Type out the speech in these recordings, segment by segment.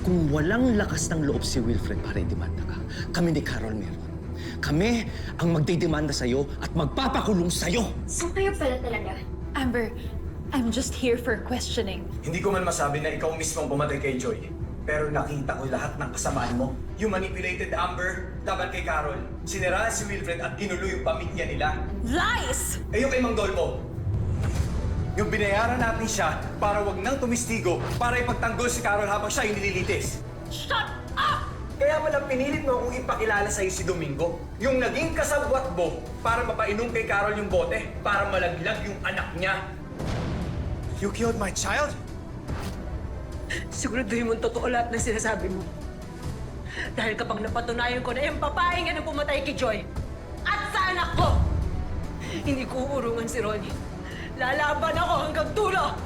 Kung walang lakas ng loob si Wilfred para idemanda ka, kami ni Carol meron. Kami ang magdidemanda sa'yo at magpapakulong sa'yo. Saan kayo pala talaga? Amber, I'm just here for questioning. Hindi ko man masabi na ikaw mismo ang pumatay kay Joy. Pero nakita ko lahat ng kasamaan mo. You manipulated Amber laban kay Carol. Siniraan si Wilfred at ginulo yung pamilya nila. Lies! Eh yung kay Mang Dolpo. Yung binayaran natin siya para wag nang tumistigo para ipagtanggol si Carol habang siya yung nililitis. Shut up! Kaya pala pinilit mo akong ipakilala sa'yo si Domingo. Yung naging kasabwat mo para mapainom kay Carol yung bote para malaglag yung anak niya. You killed my child? Siguraduhin mong totoo lahat ng sinasabi mo. Dahil kapag napatunayan ko na yung babaeng yan ang pumatay kay Joy at sa anak ko, hindi ko uurungan si Ronnie. Lalaban ako hanggang dulo!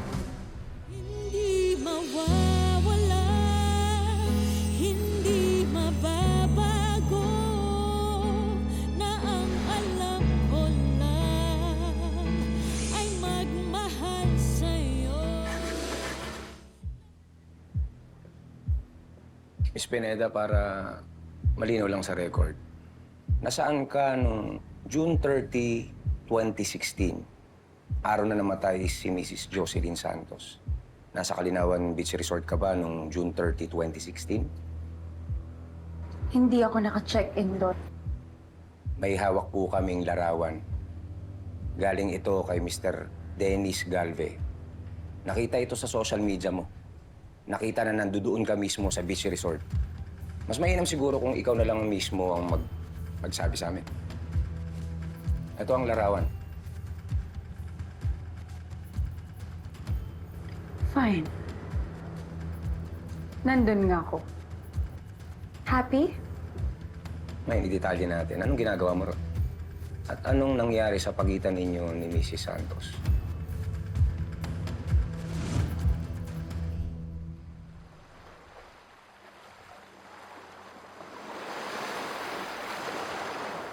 Hindi mawawala, hindi mababago, na ang alam ko lang ay magmahal sa'yo. Miss Pineda, para malinaw lang sa record, nasaan ka nung June 30, 2016? Araw na namatay si Mrs. Jocelyn Santos. Nasa Kalinawan Beach Resort ka ba nung June 30, 2016? Hindi ako naka-check-in doon. May hawak po kaming larawan. Galing ito kay Mr. Dennis Galve. Nakita ito sa social media mo. Nakita na nandoon ka mismo sa beach resort. Mas mainam siguro kung ikaw na lang mismo ang magsabi sa amin. Ito ang larawan. Fine. Nandun nga ako. Happy? Ngayon, idetalye natin. Anong ginagawa mo ron? At anong nangyari sa pagitan ninyo ni Mrs. Santos?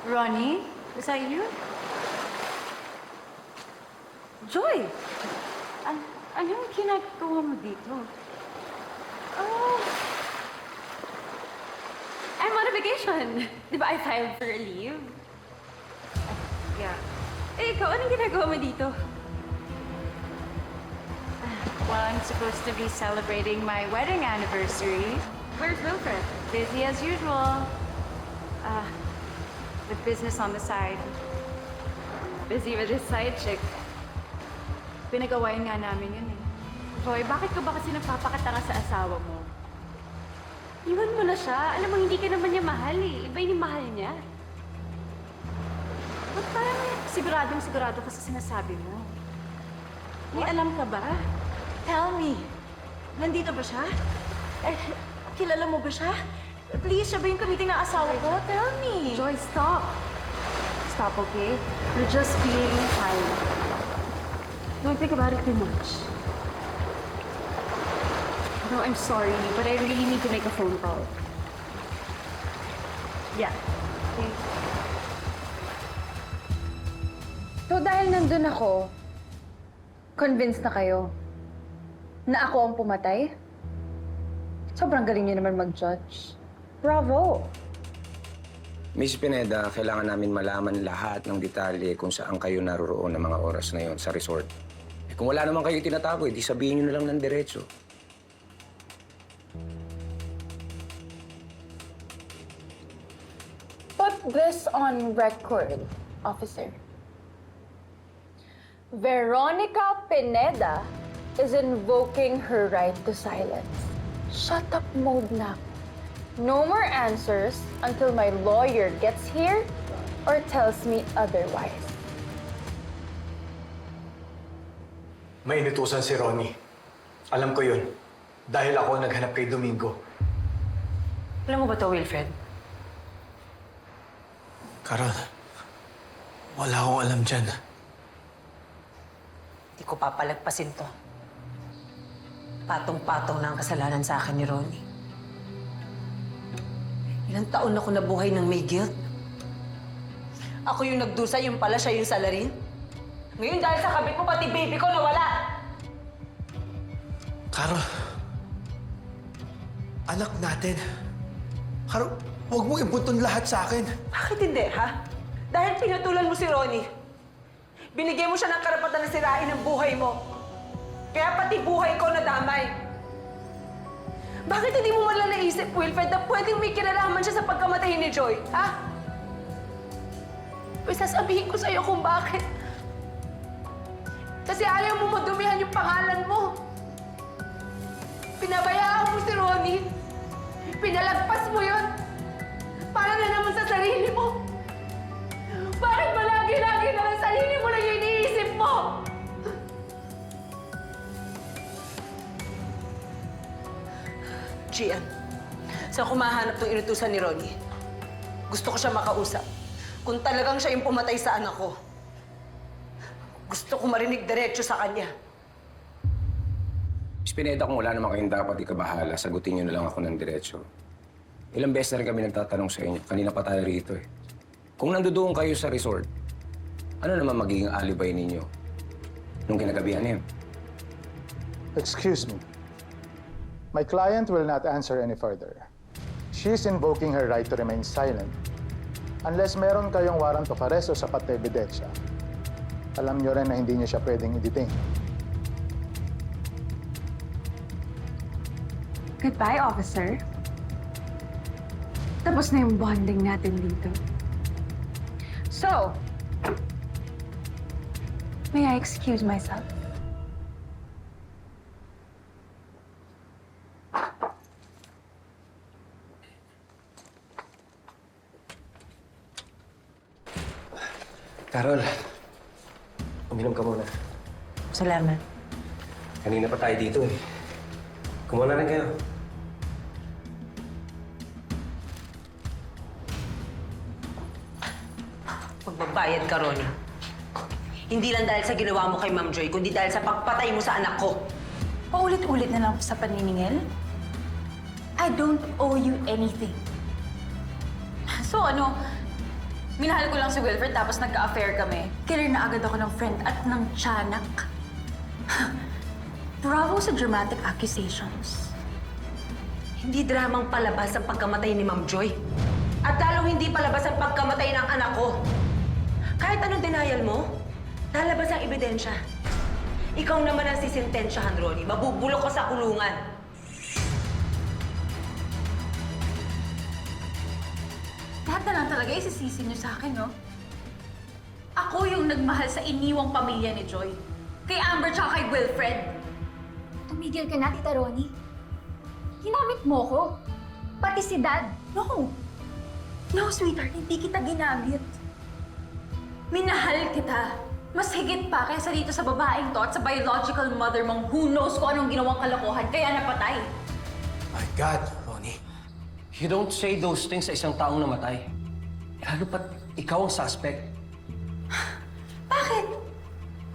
Ronnie? Is that you? Joy! Anong ginagawa mo dito? Oh! I'm on a vacation. Di ba I filed for a leave? Yeah. Eh, ikaw, anong ginagawa mo dito? Well, I'm supposed to be celebrating my wedding anniversary. Where's Wilfred? Busy as usual. With business on the side. Busy with his side chick. Pinagawain nga namin yun eh. Joy, bakit ka ba kasi nagpapakatanga sa asawa mo? Iwan mo na siya. Alam mo, hindi ka naman niya mahal eh. Iba yung mahal niya. Ba't parang siguradong-sigurado ka sa sinasabi mo? May alam ka ba? Tell me. Nandito ba siya? Eh, kilala mo ba siya? Please, siya ba yung kamiting na asawa ko? Tell me. Joy, stop. Stop, okay? You're just being fine. Don't think about it too much. No, I'm sorry, but I really need to make a phone call. Yeah. Okay. So dahil nandun ako, convinced na kayo na ako ang pumatay? Sobrang galing niyo naman mag-judge. Bravo! Miss Pineda, kailangan namin malaman lahat ng detalye kung saan kayo naroroon ng mga oras na yon sa resort. Eh, kung wala naman kayo tinatago, di sabihin nyo na lang ng diretso. Put this on record, officer. Veronica Pineda is invoking her right to silence. Shut up mode na. No more answers until my lawyer gets here or tells me otherwise. May inutusan si Ronnie. Alam ko yun. Dahil ako naghanap kay Domingo. Alam mo ba to, Wilfred? Carol, wala akong alam dyan. Hindi ko papalagpasin to. Patong-patong na ang kasalanan sa akin ni Ronnie. Ilang taon ako nabuhay ng may guilt. Ako yung nagdusa, yung pala siya yung salarin. Ngayon dahil sa kabit mo, pati baby ko nawala. Carol, Anak natin. Carol, huwag mo ibutong lahat sa akin. Bakit hindi, ha? Dahil pinatulan mo si Ronnie. Binigyan mo siya ng karapatan na sirain ang buhay mo. Kaya pati buhay ko nadamay. Bakit hindi mo wala naisip, Wilfred, na pwedeng may kinalaman siya sa pagkamatay ni Joy, ha? Uy, sasabihin ko sa'yo kung bakit. Kasi ayaw mo madumihan yung pangalan mo. Pinabayaan mo si Ronnie. Pinalagpas mo yun. Para na naman sa sarili mo. Bakit ba lagi-lagi na lang sarili mo lang yung iniisip mo? Gian, saan ko mahanap itong inutusan ni Ronnie? Gusto ko siya makausap. Kung talagang siya yung pumatay sa anak ko, gusto ko marinig diretso sa kanya. Miss Pineda, kung wala naman kayong dapat ikabahala, sagutin niyo na lang ako ng diretso. Ilang beses na rin kami nagtatanong sa inyo. Kanina pa tayo rito eh. Kung nandoon kayo sa resort, ano naman magiging alibay ninyo nung kinagabihan niyo? Excuse me. My client will not answer any further. She is invoking her right to remain silent. Unless meron kayong warrant of arrest o sapat na ebidensya, alam niyo rin na hindi niyo siya pwedeng i-detain. Goodbye, officer. Tapos na yung bonding natin dito. So, may I excuse myself? Carol, uminom ka muna. Salamat. Kanina pa tayo dito eh. Kumuha na rin kayo. Magbabayad ka, Ronnie. Hindi lang dahil sa ginawa mo kay Ma'am Joy, kundi dahil sa pagpatay mo sa anak ko. Paulit-ulit na lang sa paniningil. I don't owe you anything. So ano, minahal ko lang si Wilfred tapos nagka-affair kami. Killer na agad ako ng friend at ng tiyanak. Bravo sa dramatic accusations. Hindi dramang palabas ang pagkamatay ni Ma'am Joy. At lalong hindi palabas ang pagkamatay ng anak ko. Kahit anong denial mo, lalabas ang ebidensya. Ikaw naman ang sisintensyahan, Ronnie. Mabubulok ka sa kulungan. Lahat na lang talaga isisisi niyo sa akin, no? Ako yung nagmahal sa iniwang pamilya ni Joy. Kay Amber tsaka kay Wilfred. Tumigil ka na, Tita Ronnie. Ginamit mo ko. Pati si Dad. No. No, sweetheart. Hindi kita ginamit. Minahal kita. Mas higit pa kaysa dito sa babaeng to at sa biological mother mong who knows kung anong ginawang kalokohan kaya napatay. My God, Ronnie. You don't say those things sa isang taong namatay. Lalo pat ikaw ang suspect. Bakit?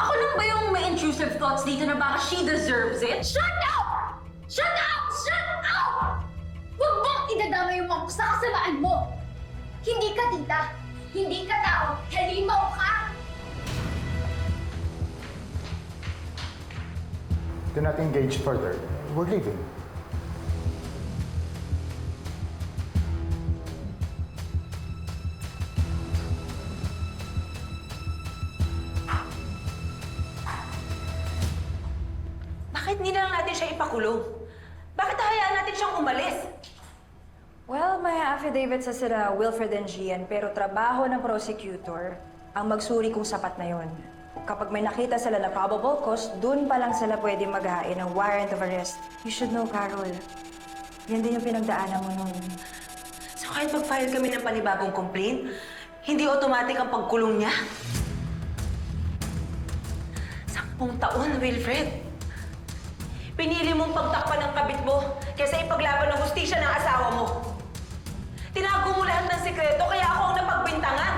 Ako lang ba yung may intrusive thoughts dito na baka she deserves it? Shut up! Shut up! Shut up! Huwag mong idadama yung mga sa kasamaan mo. Hindi ka tita. Hindi ka tao. Halimaw ka! Do not engage further. We're leaving. Bakit hindi na lang natin siya ipakulong? Bakit hayaan natin siyang umalis? Well, may affidavit sa sila Wilfred and Gian, pero trabaho ng prosecutor ang magsuri kung sapat na yon. Kapag may nakita sila na probable cause, dun pa lang sila pwede maghain ng warrant of arrest. You should know, Carol. Yan din yung pinagdaanan mo nun. So kahit mag-file kami ng panibagong complaint, hindi automatic ang pagkulong niya? 10 taon, Wilfred. Pinili mong pagtakpan ng kabit mo kaysa ipaglaban ng hustisya ng asawa mo. Tinago mo lahat ng sikreto kaya ako ang napagbintangan.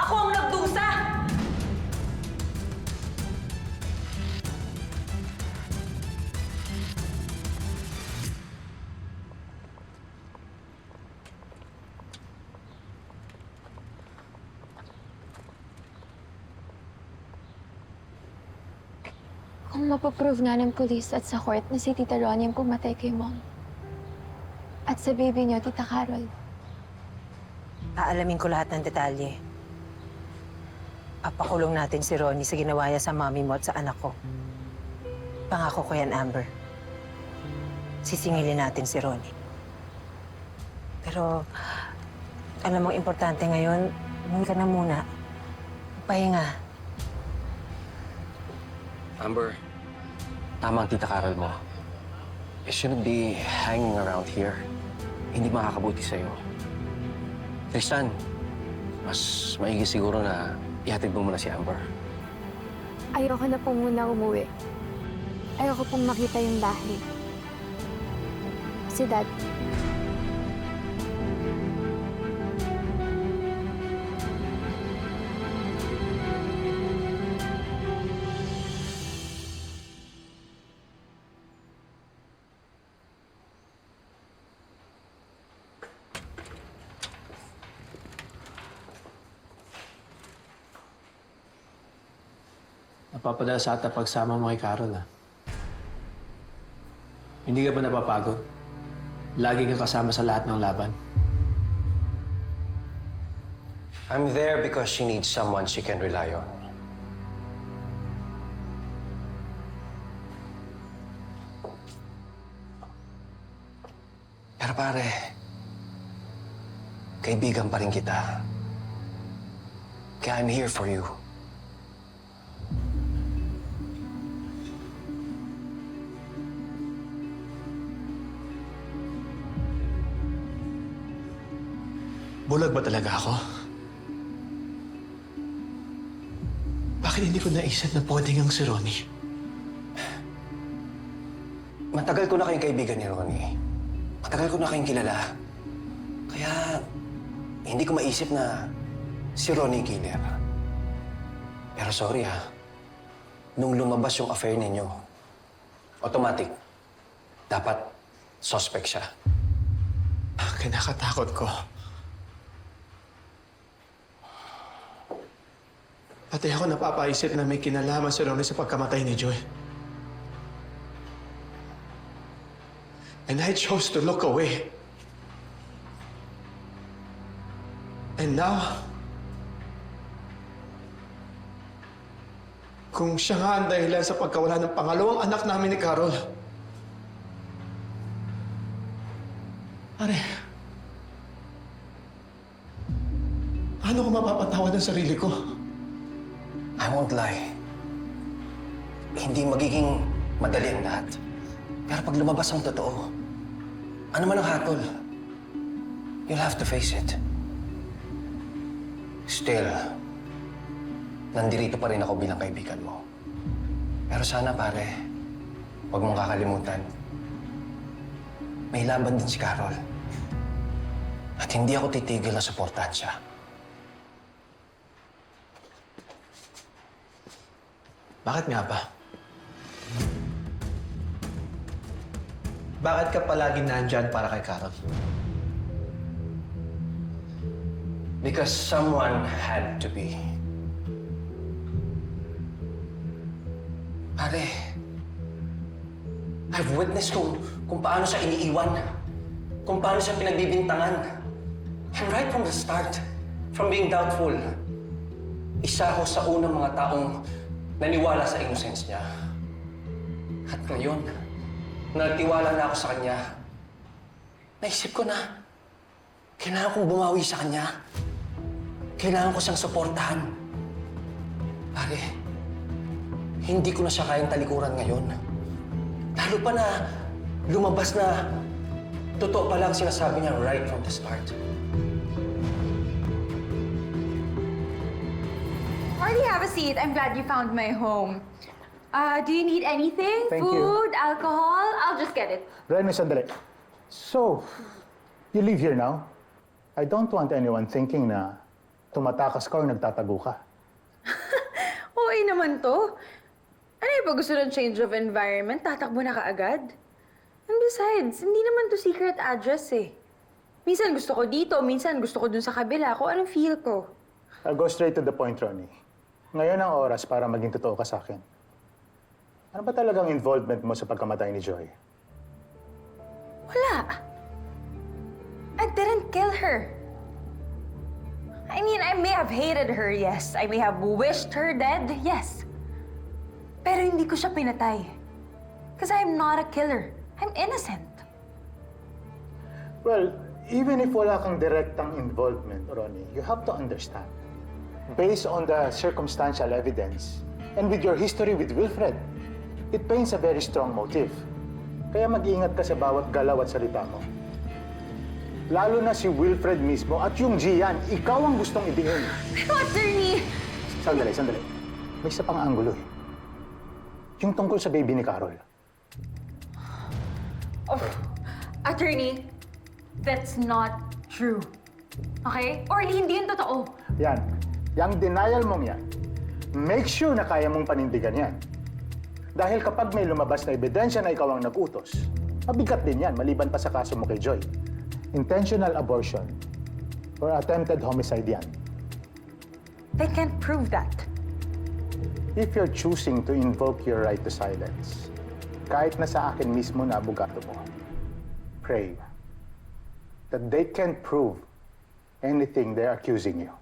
Ako ang nagdusa. Kung mapaprove nga ng police at sa court na si Tita Ronnie ang pumatay kay Mom, At sa baby niyo, Tita Carol. Aalamin ko lahat ng detalye. Papakulong natin si Ronnie sa ginawa niya sa mami mo at sa anak ko. Pangako ko yan, Amber. Sisingilin natin si Ronnie. Pero, alam mo, importante ngayon, umuwi ka na muna. Pahinga. Amber, tama ang Tita Carol mo. You shouldn't be hanging around here. Hindi makakabuti sa'yo. Tristan, mas maigi siguro na ihatid mo muna si Amber. Ayoko na po muna umuwi. Ayoko pong makita yung bahay. Si Dad. Napapadala sa ata pagsama mo kay Carol, ha? Hindi ka ba napapagod? Lagi kang kasama sa lahat ng laban. I'm there because she needs someone she can rely on. Pero pare, kaibigan pa rin kita. Kaya I'm here for you. Bulag ba talaga ako? Bakit hindi ko naisip na pwedeng ang si Ronnie? Matagal ko na kayong kaibigan ni Ronnie. Matagal ko na kayong kilala. Kaya, hindi ko maisip na si Ronnie killer. Pero sorry ha, nung lumabas yung affair ninyo, automatic, dapat suspect siya. Kinakatakot ko. Pati ako napapaisip na may kinalaman si Ronnie sa pagkamatay ni Joy. And I chose to look away. And now, kung siya nga ang dahilan sa pagkawala ng pangalawang anak namin ni Carol, pare, paano ko mapapatawad ang sarili ko? I won't lie. Hindi magiging madali ang lahat. Pero pag lumabas ang totoo, ano man ang hatol, you'll have to face it. Still, nandirito pa rin ako bilang kaibigan mo. Pero sana pare, huwag mong kakalimutan. May laban din si Carol. At hindi ako titigil na suportahan siya. Bakit nga ba? Bakit ka palaging nandyan para kay Carol? Because someone had to be. Pare, I've witnessed kung paano siya iniiwan, kung paano siya pinagbibintangan. And right from the start, from being doubtful, isa ako sa unang mga taong naniwala sa innocence niya. At ngayon, nagtiwala na ako sa kanya. Naisip ko na, kailangan kong bumawi sa kanya. Kailangan ko siyang suportahan. Pare, hindi ko na siya kayang talikuran ngayon. Lalo pa na lumabas na totoo pala ang sinasabi niya right from the start. Marty, have a seat. I'm glad you found my home. Do you need anything? Thank you. Food, alcohol? I'll just get it. Remy, sandali. So, you live here now? I don't want anyone thinking na tumatakas ka o nagtatago ka. Okay naman to. Ano yung pag gusto ng change of environment, tatakbo na kaagad? And besides, hindi naman to secret address eh. Minsan gusto ko dito, minsan gusto ko dun sa kabila, kung anong feel ko. I'll go straight to the point, Ronnie. Ngayon ang oras para maging totoo ka sa akin. Ano ba talagang involvement mo sa pagkamatay ni Joy? Wala. kill her. I mean, I may have hated her, yes. I may have wished her dead, yes. Pero hindi ko siya pinatay. Because I'm not a killer. I'm innocent. Well, even if wala kang direktang involvement, Ronnie, you have to understand. Based on the circumstantial evidence and with your history with Wilfred, it paints a very strong motive. Kaya mag-ingat ka sa bawat galaw at salita mo. Lalo na si Wilfred mismo at yung Gian, ikaw ang gustong idiin. Pero, attorney! Sandali. May isa pang anggulo eh. Yung tungkol sa baby ni Carol. Oh, attorney, that's not true. Okay? Or hindi yun totoo. Yan. Yang denial mong yan, make sure na kaya mong panindigan yan. Dahil kapag may lumabas na ebidensya na ikaw ang nag-utos, mabigat din yan, maliban pa sa kaso mo kay Joy. Intentional abortion or attempted homicide yan. They can't prove that. If you're choosing to invoke your right to silence, kahit na sa akin mismo na abogado mo, pray that they can't prove anything they're accusing you.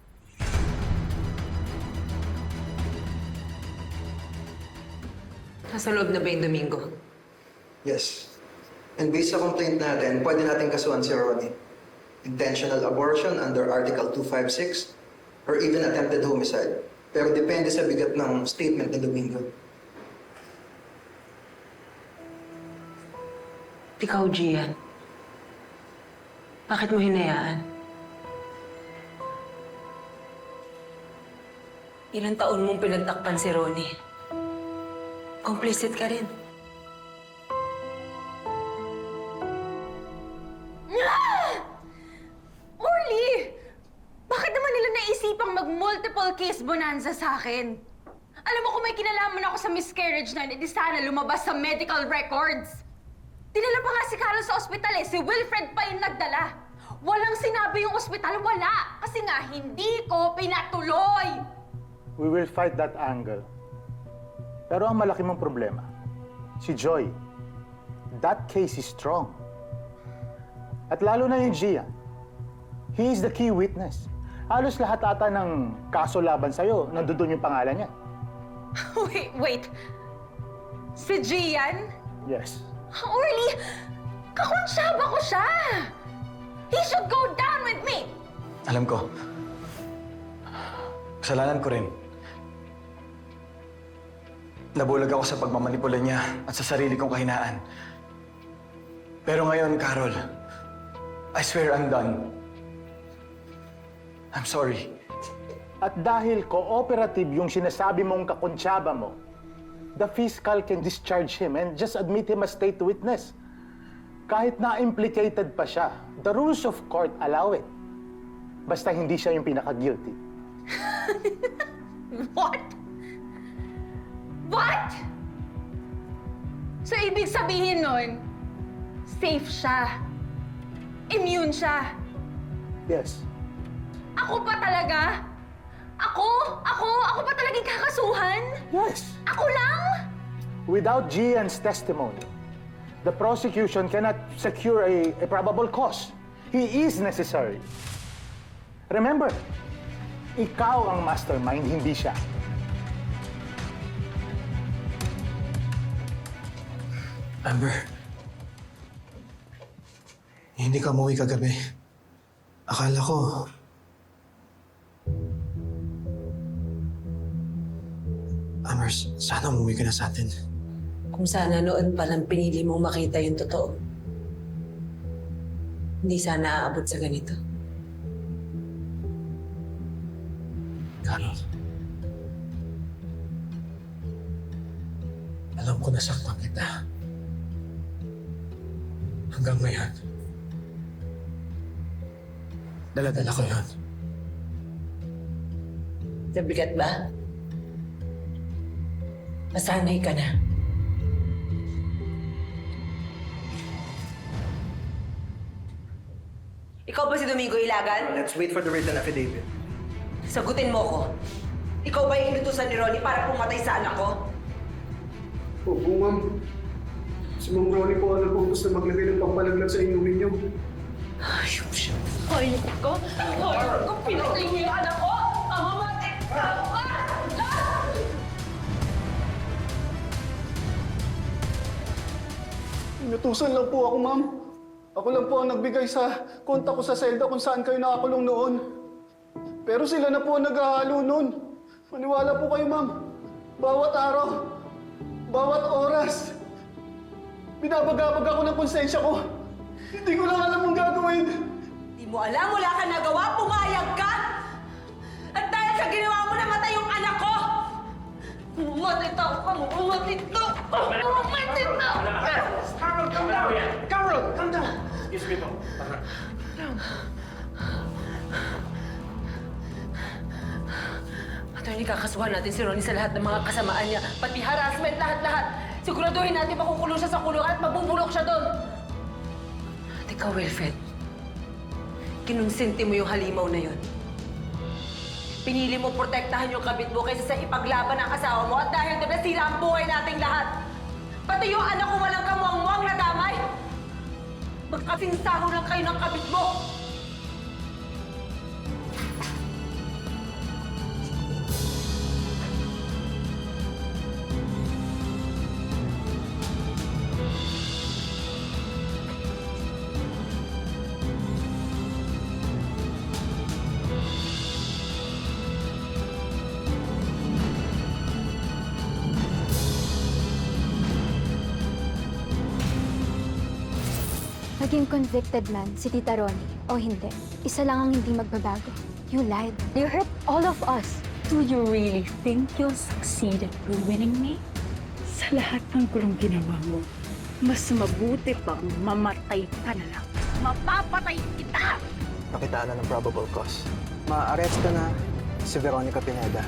Nasa loob na ba yung Domingo? Yes. And based sa complaint natin, pwede natin kasuhan si Ronnie. Intentional abortion under Article 256 or even attempted homicide. Pero depende sa bigat ng statement ni Domingo. Ikaw, Gian. Bakit mo hinayaan? Ilang taon mong pinagtakpan si Ronnie. Complicit ka rin. Orly! Bakit naman nila naisipang mag-multiple case bonanza sa akin? Alam mo kung may kinalaman ako sa miscarriage na yun, edi sana lumabas sa medical records. Dinala pa nga si Carol sa ospital eh. Si Wilfred pa yung nagdala. Walang sinabi yung ospital, wala. Kasi nga, hindi ko pinatuloy. We will fight that angle. Pero ang malaki mong problema, si Joy, that case is strong. At lalo na yung Gian, he is the key witness. Halos lahat ata ng kaso laban sa'yo, nandoon yung pangalan niya. Wait. Si Gian? Yes. Orly, kakonsyaba ko siya. He should go down with me. Alam ko. Kasalanan ko rin. Nabulag ako sa pagmamanipula niya at sa sarili kong kahinaan. Pero ngayon, Carol, I swear I'm done. I'm sorry. At dahil cooperative yung sinasabi mong kakonsyaba mo, the fiscal can discharge him and just admit him as state witness. Kahit na implicated pa siya, the rules of court allow it. Basta hindi siya yung pinaka-guilty. What? What? So, ibig sabihin nun, safe siya. Immune siya. Yes. Ako pa talaga? Ako pa talaga yung kakasuhan? Yes. Ako lang? Without Gian's testimony, the prosecution cannot secure a probable cause. He is necessary. Remember, ikaw ang mastermind, hindi siya. Amber, hindi ka umuwi kagabi. Akala ko, Amber, sana umuwi ka na sa atin. Kung sana noon palang pinili mong makita yung totoo, hindi sana aabot sa ganito. Carol, alam ko nasaktan kita. Hanggang ngayon, dala-dala ko yun. Nabigat ba? Masanay ka na. Ikaw ba si Domingo Ilagan? Let's wait for the written affidavit. Sagutin mo ko. Ikaw ba yung inutusan ni Ronnie para pumatay sa anak ko? Opo, ma'am. Si Ma'am Ronnie po ang nag-utos na maglagay ng pampalaglag sa inumin niyo. Hoy ko! Pinatay niyo yung anak ko! Mamamatay ka! Inutusan lang po ako, ma'am. Ako lang po ang nagbigay sa kontak ko sa selda kung saan kayo nakakulong noon. Pero sila na po ang naghahalo noon. Maniwala po kayo, ma'am. Bawat araw, bawat oras, binabagabag ako ng konsensya ko. Hindi ko lang alam ang gagawin. Di mo alam, wala ka nagawa, pumayag ka! At dahil sa ginawa mo, namatay yung anak ko! Mamatay to! Mamatay to! Mamatay to! Carol, calm down! Carol, calm down! Excuse me po. Attorney, kakasuhan natin si Ronnie sa lahat ng mga kasamaan niya. Pati harassment, lahat-lahat. Siguraduhin natin makukulong siya sa kulungan at mabubulok siya doon. At ikaw, Wilfred, kinonsinti mo yung halimaw na yun. Pinili mo protektahan yung kabit mo kaysa sa ipaglaban ang asawa mo at dahil doon nasira ang buhay nating lahat. Pati yung anak ko walang kamuang-muang na damay. Magkasinsaro lang kayo ng kabit mo. Maging convicted man si Tita Ronnie o hindi, isa lang ang hindi magbabago. You lied. You hurt all of us. Do you really think you'll succeed at ruining me? Sa lahat ng gulong ginawa mo, mas mabuti pang mamatay ka na lang. Mapapatay kita! Nakitaan na ng probable cause. Ma-arrest na si Veronica Pineda.